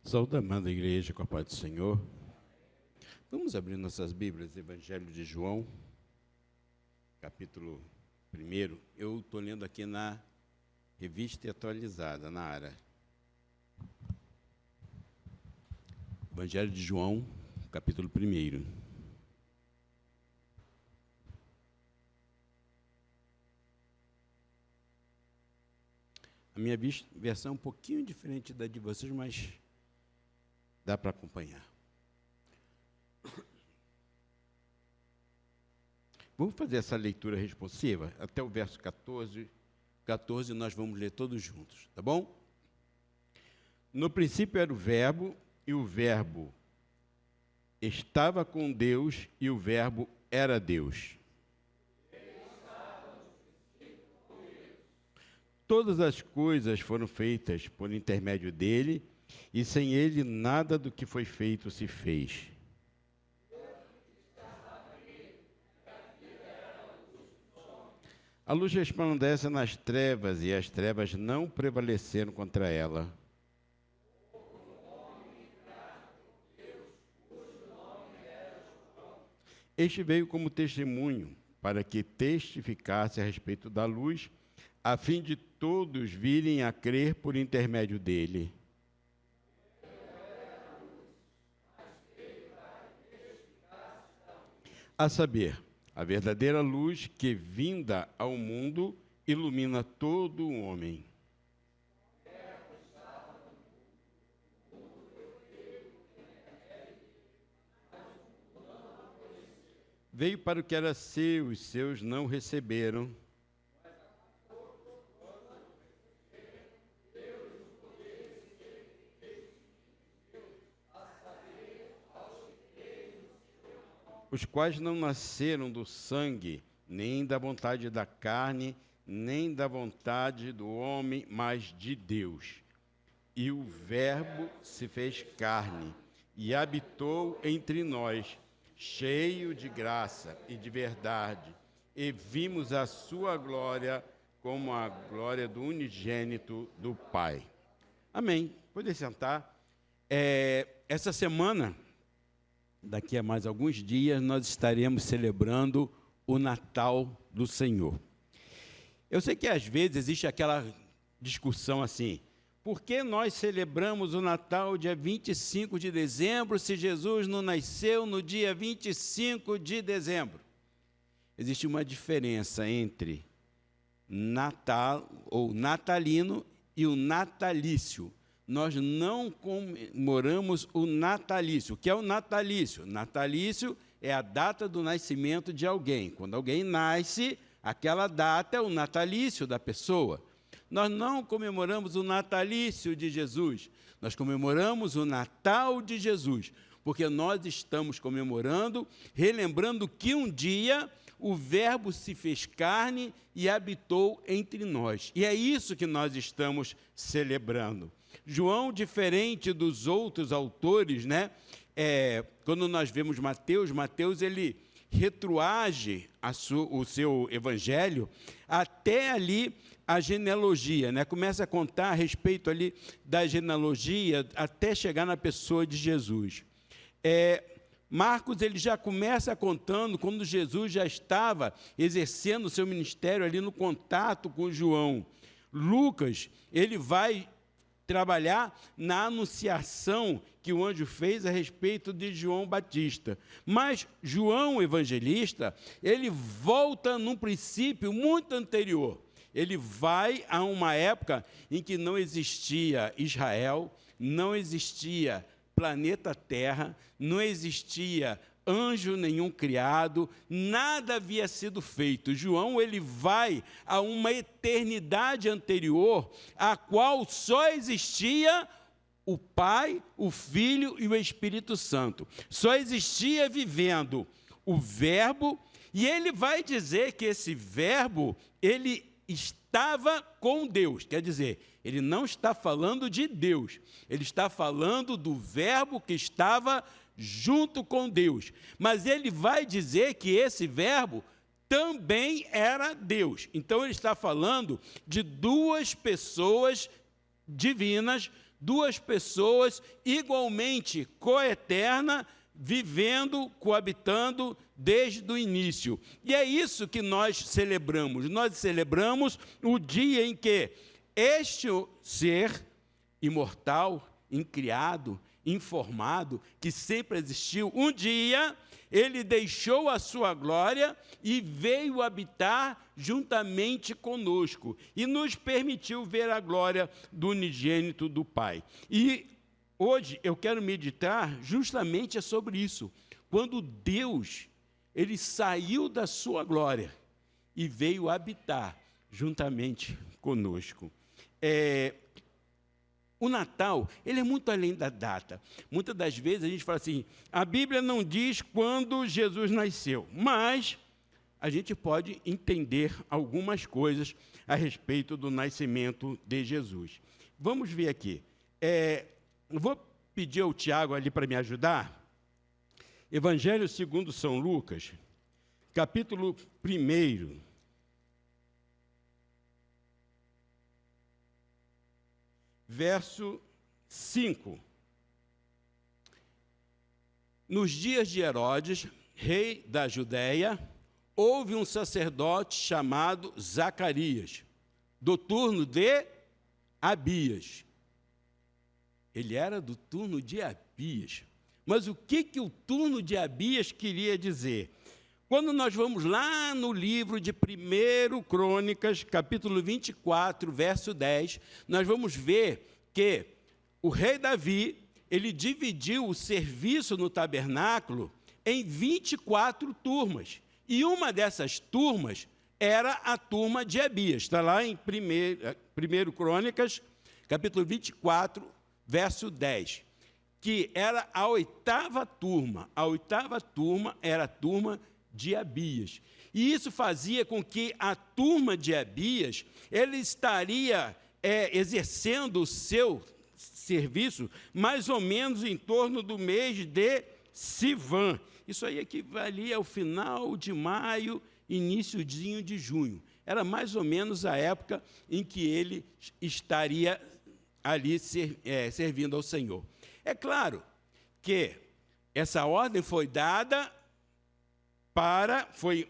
Saúde, amada igreja, com a paz do Senhor. Vamos abrir nossas Bíblias, Evangelho de João, capítulo 1. Eu estou lendo aqui na Revista e Atualizada, na área. Evangelho de João, capítulo 1. A minha versão é um pouquinho diferente da de vocês, mas dá para acompanhar. Vamos fazer essa leitura responsiva até o verso 14 nós vamos ler todos juntos, tá bom? No princípio era o Verbo, e o Verbo estava com Deus, e o Verbo era Deus. Todas as coisas foram feitas por intermédio dele, e sem ele nada do que foi feito se fez. A luz resplandece nas trevas, e as trevas não prevaleceram contra ela. Este veio como testemunho, para que testificasse a respeito da luz, a fim de todos virem a crer por intermédio dele. A saber, a verdadeira luz que, vinda ao mundo, ilumina todo o homem. Veio para o que era seu, os seus não receberam. Os quais não nasceram do sangue, nem da vontade da carne, nem da vontade do homem, mas de Deus. E o Verbo se fez carne e habitou entre nós, cheio de graça e de verdade, e vimos a sua glória como a glória do unigênito do Pai. Amém. Pode sentar. Essa semana, daqui a mais alguns dias, nós estaremos celebrando o Natal do Senhor. Eu sei que às vezes existe aquela discussão assim: por que nós celebramos o Natal dia 25 de dezembro se Jesus não nasceu no dia 25 de dezembro? Existe uma diferença entre Natal ou natalino e o natalício. Nós não comemoramos o natalício. O que é o natalício? Natalício é a data do nascimento de alguém. Quando alguém nasce, aquela data é o natalício da pessoa. Nós não comemoramos o natalício de Jesus. Nós comemoramos o Natal de Jesus, porque nós estamos comemorando, relembrando que um dia o Verbo se fez carne e habitou entre nós. E é isso que nós estamos celebrando. João, diferente dos outros autores, quando nós vemos Mateus ele retroage o seu evangelho até ali a genealogia, começa a contar a respeito ali da genealogia até chegar na pessoa de Jesus. Marcos ele já começa contando quando Jesus já estava exercendo o seu ministério ali no contato com João. Lucas ele vai trabalhar na anunciação que o anjo fez a respeito de João Batista. Mas João Evangelista, ele volta num princípio muito anterior. Ele vai a uma época em que não existia Israel, não existia planeta Terra, não existia anjo nenhum criado, nada havia sido feito. João ele vai a uma eternidade anterior, a qual só existia o Pai, o Filho e o Espírito Santo. Só existia vivendo o Verbo, e ele vai dizer que esse Verbo, ele estava com Deus. Quer dizer, ele não está falando de Deus, ele está falando do Verbo que estava junto com Deus. Mas ele vai dizer que esse Verbo também era Deus. Então ele está falando de duas pessoas divinas, duas pessoas igualmente coeternas, vivendo, coabitando desde o início. E é isso que nós celebramos. Nós celebramos o dia em que este ser imortal, incriado, informado, que sempre existiu, um dia ele deixou a sua glória e veio habitar juntamente conosco e nos permitiu ver a glória do unigênito do Pai. E hoje eu quero meditar justamente sobre isso. Quando Deus, ele saiu da sua glória e veio habitar juntamente conosco. O Natal, ele é muito além da data. Muitas das vezes a gente fala assim, a Bíblia não diz quando Jesus nasceu, mas a gente pode entender algumas coisas a respeito do nascimento de Jesus. Vamos ver aqui. Vou pedir ao Tiago ali para me ajudar. Evangelho segundo São Lucas, capítulo 1. Verso 5. Nos dias de Herodes, rei da Judéia, houve um sacerdote chamado Zacarias, do turno de Abias. Ele era do turno de Abias. Mas o que o turno de Abias queria dizer? Quando nós vamos lá no livro de 1 Crônicas, capítulo 24, verso 10, nós vamos ver que o rei Davi, ele dividiu o serviço no tabernáculo em 24 turmas. E uma dessas turmas era a turma de Abias. Está lá em 1 Crônicas, capítulo 24, verso 10, que era a 8ª turma. A 8ª turma era a turma de Abias. E isso fazia com que a turma de Abias, ele estaria exercendo o seu serviço mais ou menos em torno do mês de Sivan. Isso aí equivalia ao final de maio, iniciozinho de junho. Era mais ou menos a época em que ele estaria ali servindo ao Senhor. É claro que essa ordem foi dada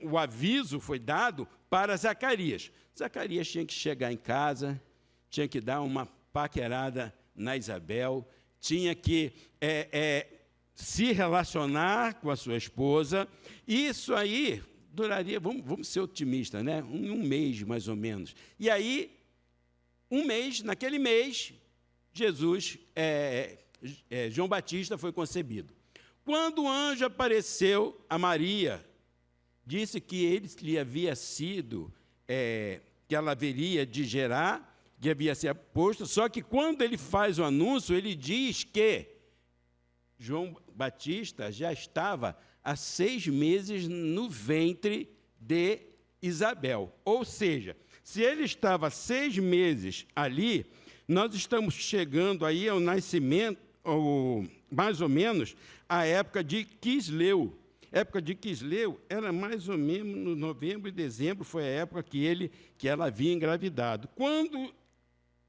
o aviso foi dado para Zacarias. Zacarias tinha que chegar em casa, tinha que dar uma paquerada na Isabel, tinha que se relacionar com a sua esposa. Isso aí duraria, vamos ser otimistas, né? Um mês, mais ou menos. E aí, naquele mês, João Batista foi concebido. Quando o anjo apareceu a Maria, disse que ele lhe havia sido, que ela haveria de gerar, que havia sido posto, só que quando ele faz o anúncio, ele diz que João Batista já estava há 6 meses no ventre de Isabel. Ou seja, se ele estava 6 meses ali, nós estamos chegando aí ao nascimento, mais ou menos, à época de Quisleu. A época de Quisleu era mais ou menos no novembro e dezembro, foi a época que ela havia engravidado. Quando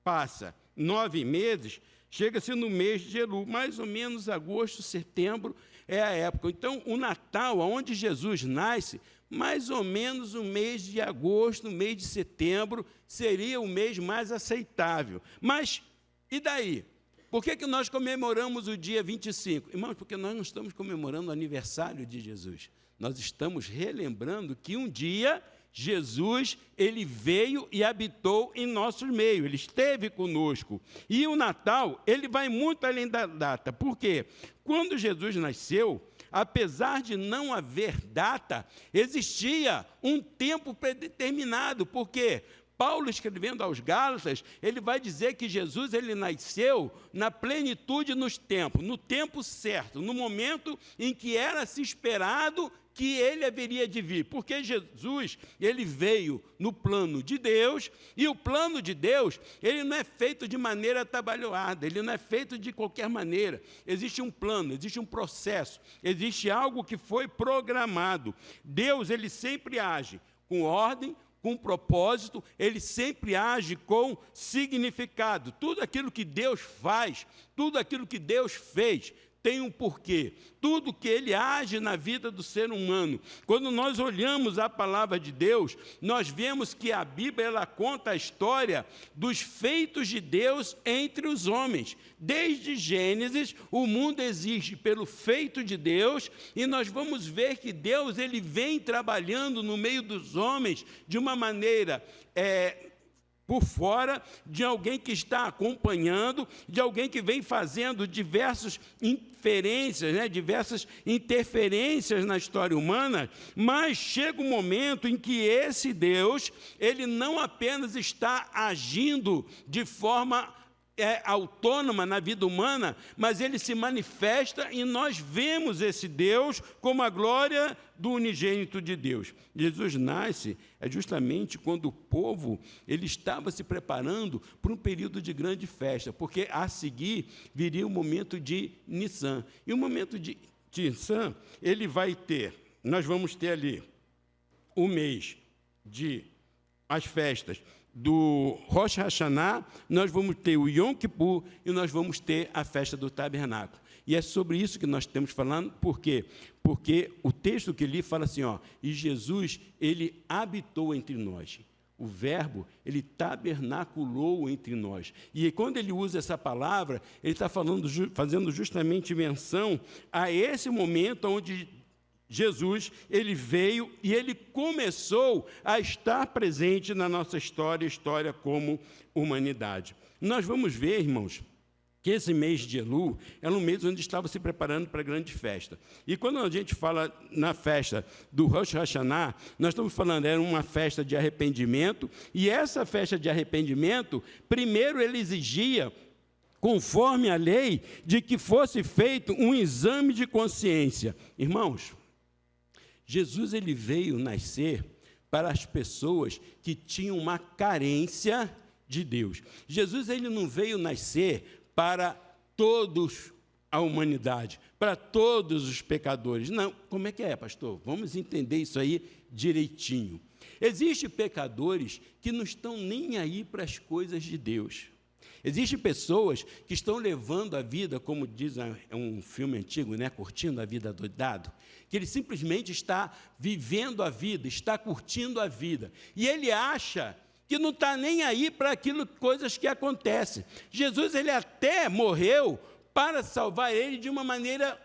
passa 9 meses, chega-se no mês de Elu, mais ou menos agosto, setembro é a época. Então, o Natal, onde Jesus nasce, mais ou menos o mês de agosto, o mês de setembro, seria o mês mais aceitável. Mas, e daí? Por que nós comemoramos o dia 25? Irmãos, porque nós não estamos comemorando o aniversário de Jesus. Nós estamos relembrando que um dia Jesus, ele veio e habitou em nosso meio, ele esteve conosco. E o Natal, ele vai muito além da data. Por quê? Quando Jesus nasceu, apesar de não haver data, existia um tempo predeterminado. Por quê? Paulo, escrevendo aos Gálatas, ele vai dizer que Jesus ele nasceu na plenitude nos tempos, no tempo certo, no momento em que era se esperado que ele haveria de vir, porque Jesus, ele veio no plano de Deus, e o plano de Deus, ele não é feito de maneira atabalhoada, ele não é feito de qualquer maneira. Existe um plano, existe um processo, existe algo que foi programado. Deus, ele sempre age com ordem, com propósito, ele sempre age com significado. Tudo aquilo que Deus faz, tudo aquilo que Deus fez, tem um porquê. Tudo que ele age na vida do ser humano. Quando nós olhamos a palavra de Deus, nós vemos que a Bíblia ela conta a história dos feitos de Deus entre os homens. Desde Gênesis, o mundo existe pelo feito de Deus, e nós vamos ver que Deus ele vem trabalhando no meio dos homens de uma maneira por fora, de alguém que está acompanhando, de alguém que vem fazendo diversas inferências, diversas interferências na história humana, mas chega um momento em que esse Deus, ele não apenas está agindo de forma autônoma na vida humana, mas ele se manifesta e nós vemos esse Deus como a glória do unigênito de Deus. Jesus nasce justamente quando o povo ele estava se preparando para um período de grande festa, porque a seguir viria o momento de Nissan. E o momento de Nissan, ele vai ter, nós vamos ter ali o mês de as festas do Rosh Hashanah, nós vamos ter o Yom Kippur e nós vamos ter a festa do tabernáculo. E é sobre isso que nós estamos falando, por quê? Porque o texto que li fala assim, e Jesus, ele habitou entre nós. O verbo, ele tabernaculou entre nós. E quando ele usa essa palavra, ele está fazendo justamente menção a esse momento onde Jesus, ele veio e ele começou a estar presente na nossa história como humanidade. Nós vamos ver, irmãos, que esse mês de Elul era um mês onde estava se preparando para a grande festa. E quando a gente fala na festa do Rosh Hashanah, nós estamos falando, era uma festa de arrependimento, e essa festa de arrependimento, primeiro ele exigia, conforme a lei, de que fosse feito um exame de consciência. Irmãos, Jesus ele veio nascer para as pessoas que tinham uma carência de Deus. Jesus ele não veio nascer para todos a humanidade, para todos os pecadores. Não, como é que é, pastor? Vamos entender isso aí direitinho. Existem pecadores que não estão nem aí para as coisas de Deus. Existem pessoas que estão levando a vida, como diz um filme antigo, curtindo a vida doidado, que ele simplesmente está vivendo a vida, está curtindo a vida, e ele acha que não está nem aí para coisas que acontecem. Jesus, ele até morreu para salvar ele de uma maneira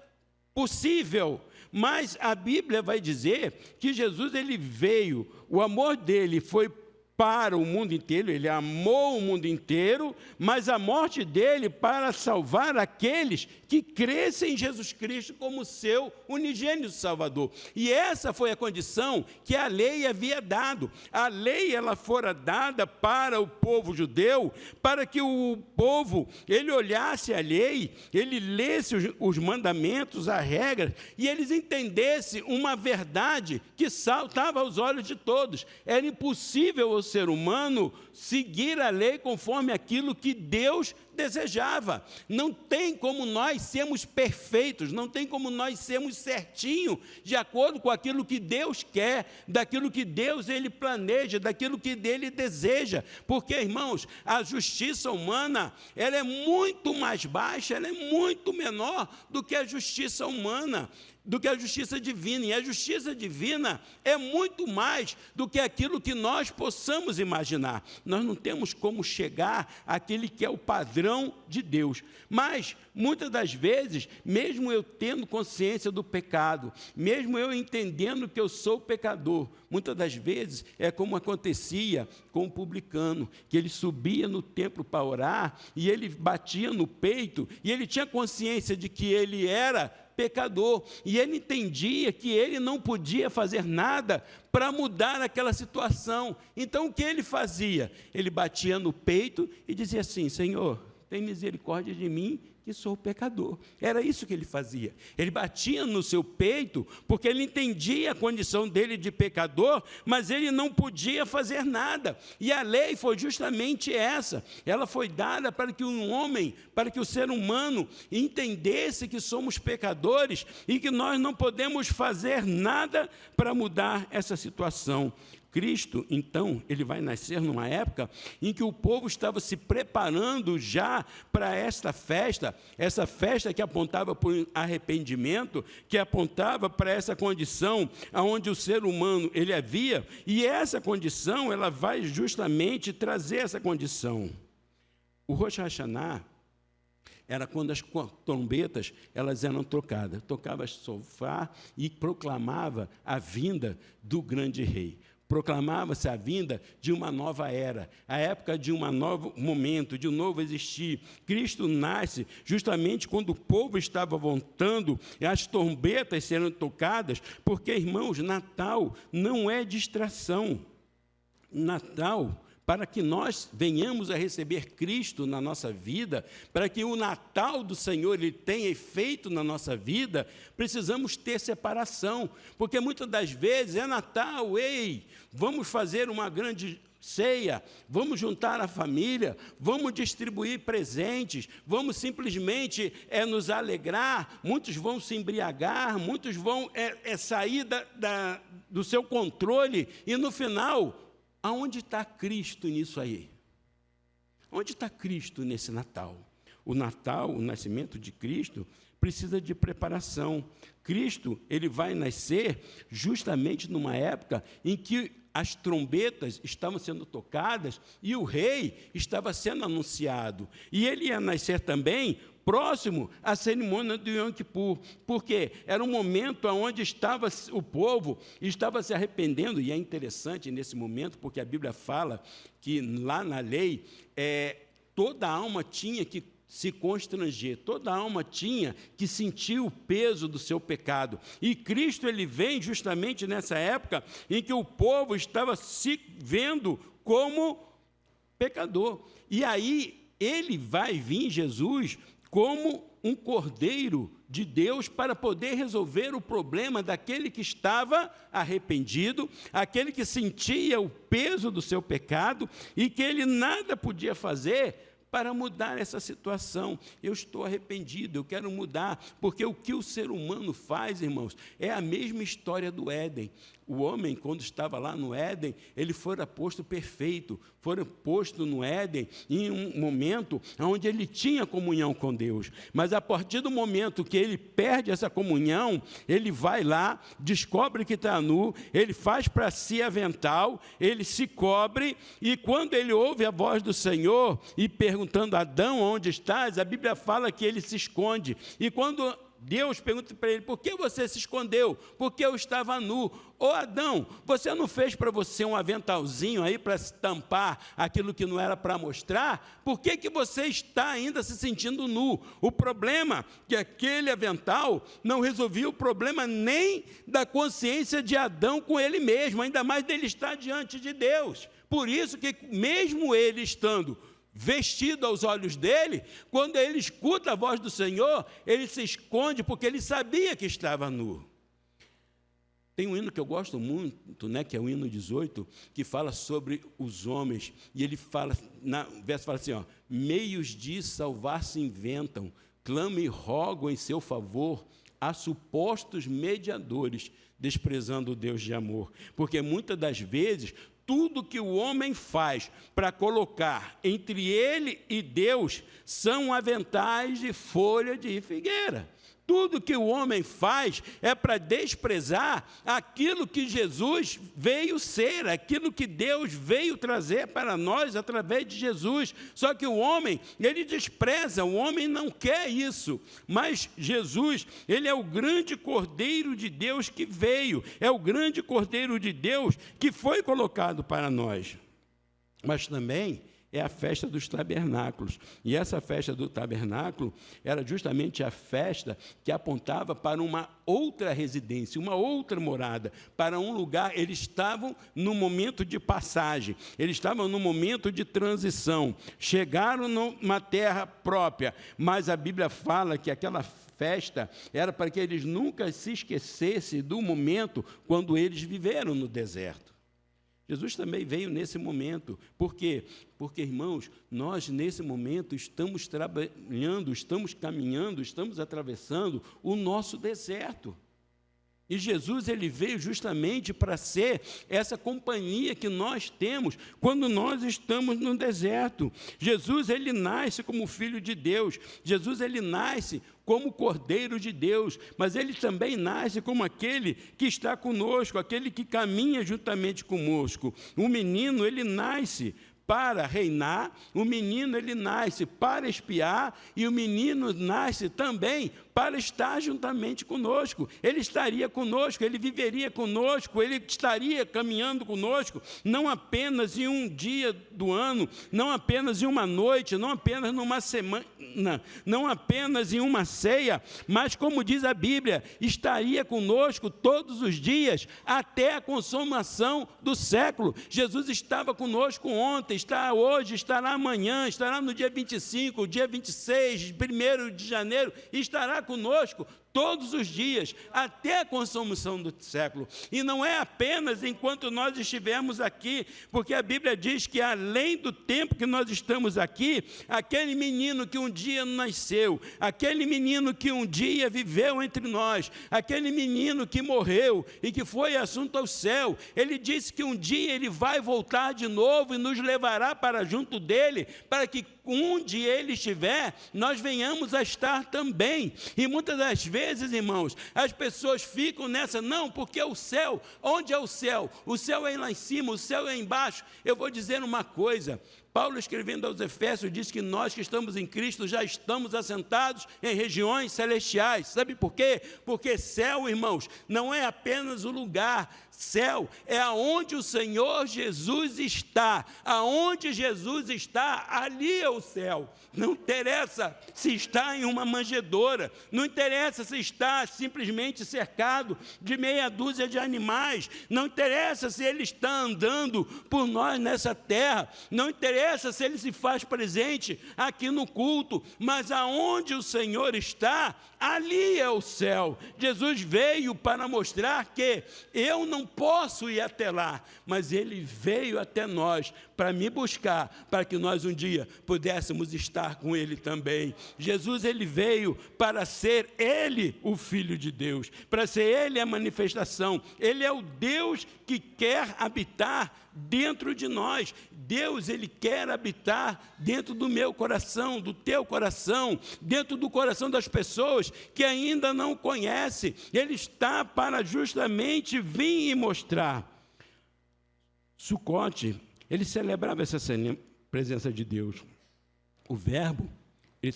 possível, mas a Bíblia vai dizer que Jesus, ele veio, o amor dele foi para o mundo inteiro, ele amou o mundo inteiro, mas a morte dele para salvar aqueles que crescem em Jesus Cristo como seu unigênito Salvador. E essa foi a condição que a lei havia dado. A lei ela fora dada para o povo judeu, para que o povo ele olhasse a lei, ele lesse os mandamentos, as regras, e eles entendessem uma verdade que saltava aos olhos de todos. Era impossível o ser humano seguir a lei conforme aquilo que Deus desejava. Não tem como nós sermos perfeitos, não tem como nós sermos certinhos de acordo com aquilo que Deus quer, daquilo que Deus ele planeja, daquilo que dele deseja, porque, irmãos, a justiça humana, ela é muito mais baixa, ela é muito menor do que a justiça humana, do que a justiça divina, e a justiça divina é muito mais do que aquilo que nós possamos imaginar. Nós não temos como chegar àquele que é o padrão de Deus, mas muitas das vezes, mesmo eu tendo consciência do pecado, mesmo eu entendendo que eu sou pecador, muitas das vezes é como acontecia com o publicano, que ele subia no templo para orar, e ele batia no peito, e ele tinha consciência de que ele era pecador, e ele entendia que ele não podia fazer nada para mudar aquela situação. Então o que ele fazia? Ele batia no peito e dizia assim: Senhor, tem misericórdia de mim, que sou pecador. Era isso que ele fazia. Ele batia no seu peito, porque ele entendia a condição dele de pecador, mas ele não podia fazer nada. E a lei foi justamente essa. Ela foi dada para que um homem, para que o ser humano entendesse que somos pecadores e que nós não podemos fazer nada para mudar essa situação. Cristo, então, ele vai nascer numa época em que o povo estava se preparando já para essa festa que apontava para o arrependimento, que apontava para essa condição onde o ser humano ele havia, e essa condição, ela vai justamente trazer essa condição. O Rosh Hashanah era quando as trombetas elas eram tocadas, tocava shofar e proclamava a vinda do grande rei. Proclamava-se a vinda de uma nova era, a época de um novo momento, de um novo existir. Cristo nasce justamente quando o povo estava voltando e as trombetas serão tocadas, porque, irmãos, Natal não é distração. Natal, para que nós venhamos a receber Cristo na nossa vida, para que o Natal do Senhor ele tenha efeito na nossa vida, precisamos ter separação, porque muitas das vezes é Natal, ei, vamos fazer uma grande ceia, vamos juntar a família, vamos distribuir presentes, vamos simplesmente nos alegrar, muitos vão se embriagar, muitos vão sair do seu controle, e no final, aonde está Cristo nisso aí? Onde está Cristo nesse Natal? O Natal, o nascimento de Cristo, precisa de preparação. Cristo, ele vai nascer justamente numa época em que as trombetas estavam sendo tocadas e o rei estava sendo anunciado. E ele ia nascer também próximo à cerimônia do Yom Kippur, porque era um momento onde o povo estava se arrependendo, e é interessante nesse momento, porque a Bíblia fala que lá na lei, toda alma tinha que se constranger, toda alma tinha que sentir o peso do seu pecado, e Cristo ele vem justamente nessa época em que o povo estava se vendo como pecador, e aí ele vai vir, Jesus, como um cordeiro de Deus para poder resolver o problema daquele que estava arrependido, aquele que sentia o peso do seu pecado e que ele nada podia fazer para mudar essa situação. Eu estou arrependido, eu quero mudar, porque o que o ser humano faz, irmãos, é a mesma história do Éden. O homem, quando estava lá no Éden, ele fora posto perfeito, fora posto no Éden em um momento onde ele tinha comunhão com Deus. Mas a partir do momento que ele perde essa comunhão, ele vai lá, descobre que está nu, ele faz para si avental, ele se cobre, e quando ele ouve a voz do Senhor, e perguntando a Adão, onde estás? A Bíblia fala que ele se esconde, e quando Deus pergunta para ele, por que você se escondeu? Porque eu estava nu. Ô Adão, você não fez para você um aventalzinho aí para tampar aquilo que não era para mostrar? Por que você está ainda se sentindo nu? O problema é que aquele avental não resolvia o problema nem da consciência de Adão com ele mesmo, ainda mais dele estar diante de Deus. Por isso que mesmo ele estando vestido aos olhos dele, quando ele escuta a voz do Senhor, ele se esconde, porque ele sabia que estava nu. Tem um hino que eu gosto muito, que é o hino 18, que fala sobre os homens, e ele fala, o verso fala assim, meios de salvar se inventam, clamam e rogam em seu favor a supostos mediadores, desprezando o Deus de amor, porque muitas das vezes tudo que o homem faz para colocar entre ele e Deus são aventais de folha de figueira. Tudo que o homem faz é para desprezar aquilo que Jesus veio ser, aquilo que Deus veio trazer para nós através de Jesus. Só que o homem, ele despreza, o homem não quer isso. Mas Jesus, ele é o grande Cordeiro de Deus que veio, é o grande Cordeiro de Deus que foi colocado para nós. Mas também é a festa dos tabernáculos. E essa festa do tabernáculo era justamente a festa que apontava para uma outra residência, uma outra morada, para um lugar. Eles estavam no momento de passagem, eles estavam no momento de transição, chegaram numa terra própria, mas a Bíblia fala que aquela festa era para que eles nunca se esquecessem do momento quando eles viveram no deserto. Jesus também veio nesse momento. Por quê? Porque, irmãos, nós nesse momento estamos trabalhando, estamos caminhando, estamos atravessando o nosso deserto. E Jesus, ele veio justamente para ser essa companhia que nós temos quando nós estamos no deserto. Jesus, ele nasce como Filho de Deus. Jesus, ele nasce como Cordeiro de Deus, mas ele também nasce como aquele que está conosco, aquele que caminha juntamente conosco. O menino, ele nasce para reinar, o menino, ele nasce para expiar, e o menino nasce também para estar juntamente conosco. Ele estaria conosco, ele viveria conosco, ele estaria caminhando conosco, não apenas em um dia do ano, não apenas em uma noite, não apenas numa semana, não apenas em uma ceia, mas, como diz a Bíblia, estaria conosco todos os dias, até a consumação do século. Jesus estava conosco ontem, está hoje, estará amanhã, estará no dia 25, dia 26, 1º de janeiro, e estará conosco todos os dias, até a consumação do século. E não é apenas enquanto nós estivermos aqui, porque a Bíblia diz que além do tempo que nós estamos aqui, aquele menino que um dia nasceu, aquele menino que um dia viveu entre nós, aquele menino que morreu e que foi assunto ao céu, ele disse que um dia ele vai voltar de novo e nos levará para junto dele, para que onde ele estiver, nós venhamos a estar também. E muitas das vezes, irmãos, as pessoas ficam nessa, não, porque o céu, onde é o céu? O céu é lá em cima, o céu é embaixo. Eu vou dizer uma coisa, Paulo, escrevendo aos Efésios, diz que nós que estamos em Cristo já estamos assentados em regiões celestiais. Sabe por quê? Porque céu, irmãos, não é apenas o lugar. Céu é aonde o Senhor Jesus está. Aonde Jesus está, ali é o céu. Não interessa se está em uma manjedoura, não interessa se está simplesmente cercado de meia dúzia de animais, não interessa se ele está andando por nós nessa terra, não interessa se ele se faz presente aqui no culto, mas aonde o Senhor está, ali é o céu. Jesus veio para mostrar que eu não posso ir até lá, mas ele veio até nós para me buscar, para que nós um dia pudéssemos estar com ele também. Jesus, ele veio para ser ele o Filho de Deus, para ser ele a manifestação. Ele é o Deus que quer habitar dentro de nós. Deus, ele quer habitar dentro do meu coração, do teu coração, dentro do coração das pessoas que ainda não conhecem. Ele está para justamente vir e mostrar. Sucote, ele celebrava essa presença de Deus. O Verbo, ele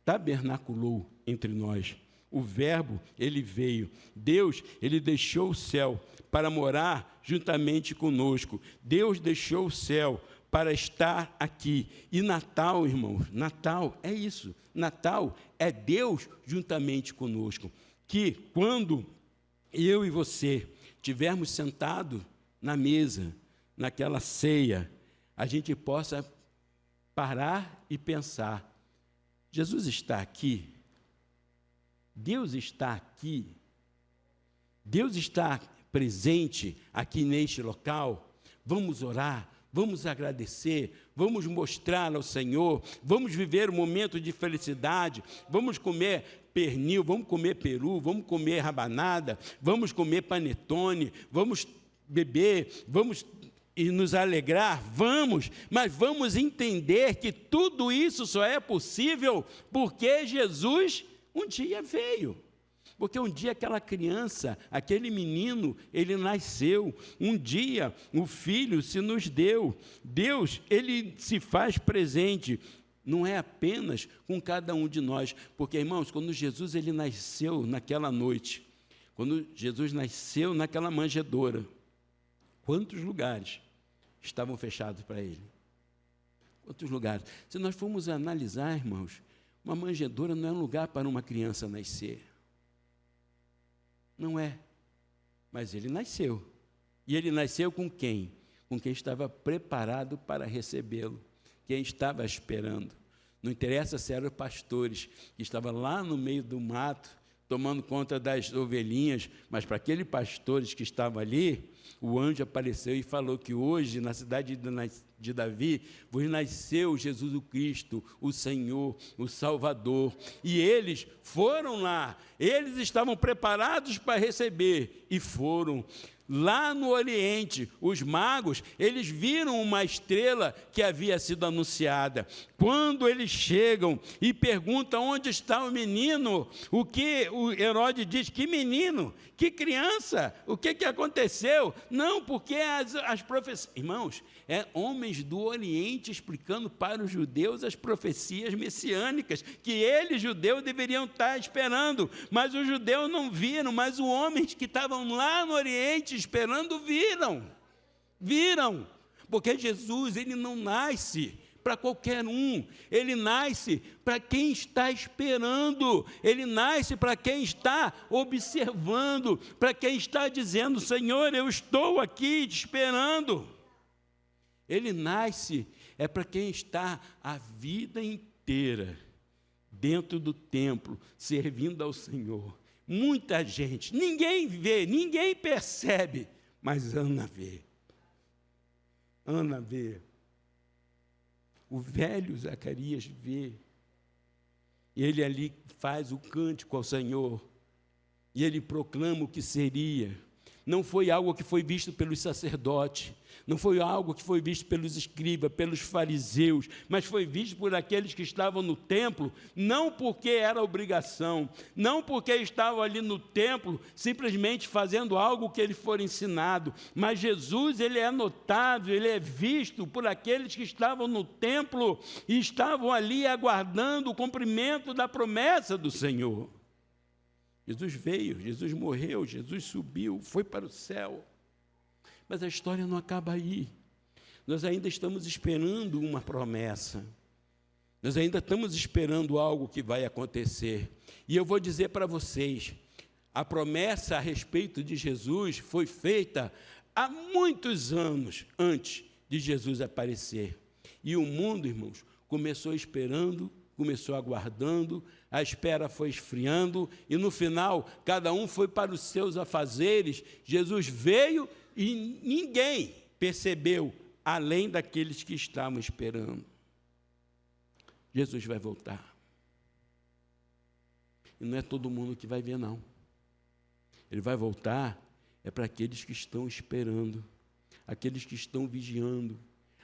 tabernaculou entre nós. O Verbo, ele veio. Deus, ele deixou o céu para morar juntamente conosco. Deus deixou o céu para estar aqui. E Natal, irmãos, Natal é isso. Natal é Deus juntamente conosco. Que quando eu e você estivermos sentados na mesa, naquela ceia, a gente possa parar e pensar: Jesus está aqui? Deus está aqui? Deus está presente aqui neste local? Vamos orar, vamos agradecer, vamos mostrar ao Senhor, vamos viver um momento de felicidade, vamos comer pernil, vamos comer peru, vamos comer rabanada, vamos comer panetone, vamos beber, vamos e nos alegrar, vamos, mas vamos entender que tudo isso só é possível porque Jesus um dia veio. Porque um dia aquela criança, aquele menino, ele nasceu. Um dia o Filho se nos deu. Deus, ele se faz presente. Não é apenas com cada um de nós. Porque, irmãos, quando Jesus ele nasceu naquela noite, quando Jesus nasceu naquela manjedoura, quantos lugares estavam fechados para ele? Quantos lugares? Se nós formos analisar, irmãos, uma manjedoura não é um lugar para uma criança nascer. Não é. Mas ele nasceu. E ele nasceu com quem? Com quem estava preparado para recebê-lo. Quem estava esperando. Não interessa se eram pastores que estavam lá no meio do mato, tomando conta das ovelhinhas, mas para aqueles pastores que estavam ali, o anjo apareceu e falou que hoje, na cidade de Davi, vos nasceu Jesus o Cristo, o Senhor, o Salvador. E eles foram lá, eles estavam preparados para receber, e foram. Lá no Oriente, os magos, eles viram uma estrela que havia sido anunciada. Quando eles chegam e perguntam onde está o menino, o que o Herodes diz? Que menino? Que criança? O que aconteceu? Não, porque as profecias... Irmãos, homens do Oriente explicando para os judeus as profecias messiânicas, que eles, judeus, deveriam estar esperando, mas os judeus não viram, mas os homens que estavam lá no Oriente esperando viram, porque Jesus, ele não nasce para qualquer um, ele nasce para quem está esperando, ele nasce para quem está observando, para quem está dizendo: Senhor, eu estou aqui te esperando. Ele nasce para quem está a vida inteira dentro do templo, servindo ao Senhor. Muita gente, ninguém vê, ninguém percebe, mas Ana vê. Ana vê. O velho Zacarias vê. Ele ali faz o cântico ao Senhor, e ele proclama o que seria. Não foi algo que foi visto pelos sacerdotes, não foi algo que foi visto pelos escribas, pelos fariseus, mas foi visto por aqueles que estavam no templo, não porque era obrigação, não porque estavam ali no templo simplesmente fazendo algo que eles foram ensinados, mas Jesus, ele é notável, ele é visto por aqueles que estavam no templo e estavam ali aguardando o cumprimento da promessa do Senhor. Jesus veio, Jesus morreu, Jesus subiu, foi para o céu. Mas a história não acaba aí. Nós ainda estamos esperando uma promessa. Nós ainda estamos esperando algo que vai acontecer. E eu vou dizer para vocês, a promessa a respeito de Jesus foi feita há muitos anos antes de Jesus aparecer. E o mundo, irmãos, começou esperando, começou aguardando, a espera foi esfriando, e no final, cada um foi para os seus afazeres. Jesus veio e ninguém percebeu, além daqueles que estavam esperando. Jesus vai voltar. E não é todo mundo que vai ver, não. Ele vai voltar, é para aqueles que estão esperando, aqueles que estão vigiando,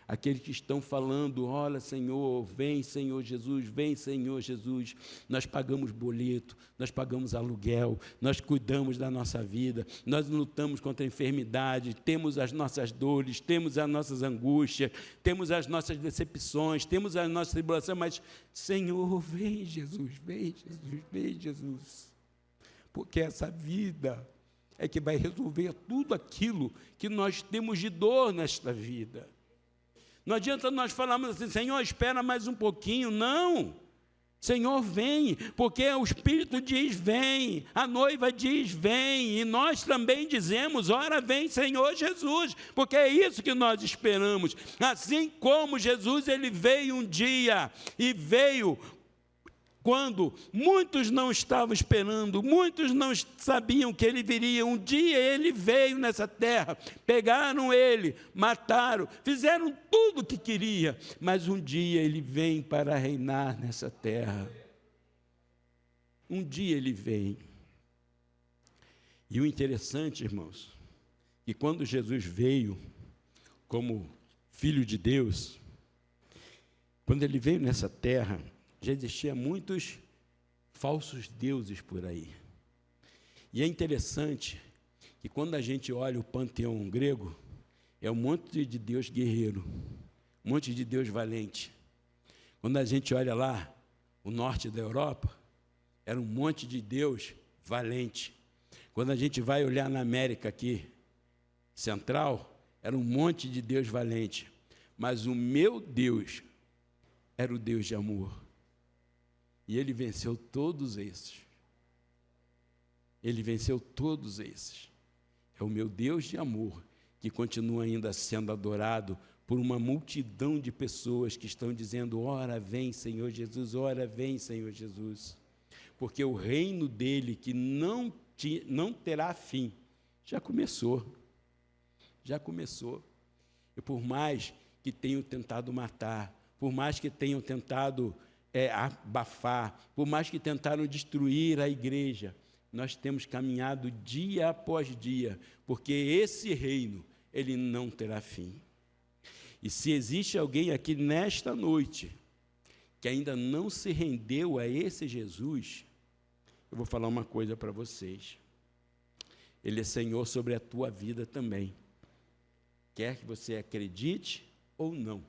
aqueles que estão falando: olha, Senhor, vem, Senhor Jesus, vem, Senhor Jesus. Nós pagamos boleto, nós pagamos aluguel, nós cuidamos da nossa vida, nós lutamos contra a enfermidade, temos as nossas dores, temos as nossas angústias, temos as nossas decepções, temos as nossas tribulações, mas, Senhor, vem, Jesus, vem, Jesus, vem, Jesus. Porque essa vida é que vai resolver tudo aquilo que nós temos de dor nesta vida. Não adianta nós falarmos assim: Senhor, espera mais um pouquinho. Não, Senhor, vem, porque o Espírito diz: vem, a noiva diz: vem, e nós também dizemos: ora, vem, Senhor Jesus, porque é isso que nós esperamos. Assim como Jesus, ele veio um dia, e veio quando muitos não estavam esperando, muitos não sabiam que ele viria. Um dia ele veio nessa terra, pegaram ele, mataram, fizeram tudo o que queria, mas um dia ele vem para reinar nessa terra. Um dia ele vem. E o interessante, irmãos, que quando Jesus veio como Filho de Deus, quando ele veio nessa terra, já existiam muitos falsos deuses por aí. E é interessante que quando a gente olha o panteão grego, é um monte de Deus guerreiro, um monte de Deus valente. Quando a gente olha lá, o norte da Europa, era um monte de Deus valente. Quando a gente vai olhar na América aqui, central, era um monte de Deus valente. Mas o meu Deus era o Deus de amor. E ele venceu todos esses. Ele venceu todos esses. É o meu Deus de amor que continua ainda sendo adorado por uma multidão de pessoas que estão dizendo: ora vem, Senhor Jesus, ora vem, Senhor Jesus. porque o reino dele, que não terá fim, já começou. Já começou. E por mais que tenham tentado matar, por mais que tenham tentado abafar, por mais que tentaram destruir a igreja, nós temos caminhado dia após dia, porque esse reino, ele não terá fim. E se existe alguém aqui nesta noite que ainda não se rendeu a esse Jesus, eu vou falar uma coisa para vocês. Ele é Senhor sobre a tua vida também. Quer que você acredite ou não,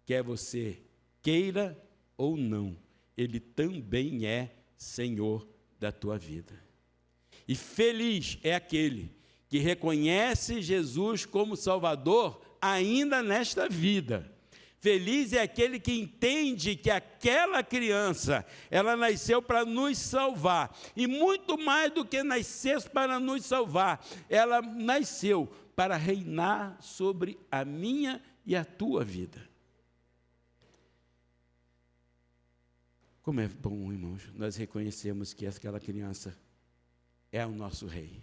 quer você queira ou não, Ele também é Senhor da tua vida. E feliz é aquele que reconhece Jesus como Salvador ainda nesta vida. Feliz é aquele que entende que aquela criança, ela nasceu para nos salvar. E muito mais do que nascer para nos salvar, ela nasceu para reinar sobre a minha e a tua vida. Como é bom, irmãos, nós reconhecemos que aquela criança é o nosso rei.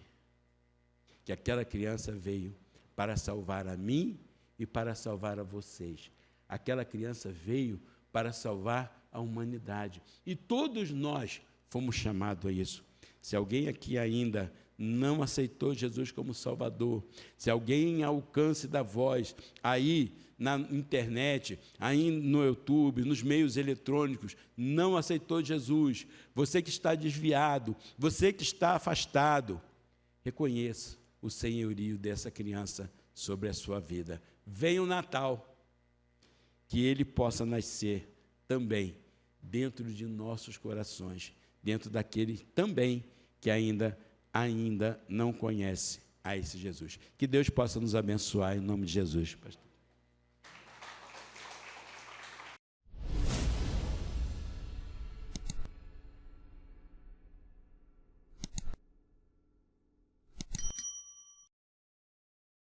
Que aquela criança veio para salvar a mim e para salvar a vocês. Aquela criança veio para salvar a humanidade. E todos nós fomos chamados a isso. Se alguém aqui ainda não aceitou Jesus como Salvador, se alguém em alcance da voz, aí na internet, aí no YouTube, nos meios eletrônicos, não aceitou Jesus, você que está desviado, você que está afastado, reconheça o senhorio dessa criança sobre a sua vida. Venha o Natal, que ele possa nascer também dentro de nossos corações, dentro daquele também que ainda não conhece a esse Jesus. Que Deus possa nos abençoar em nome de Jesus, pastor.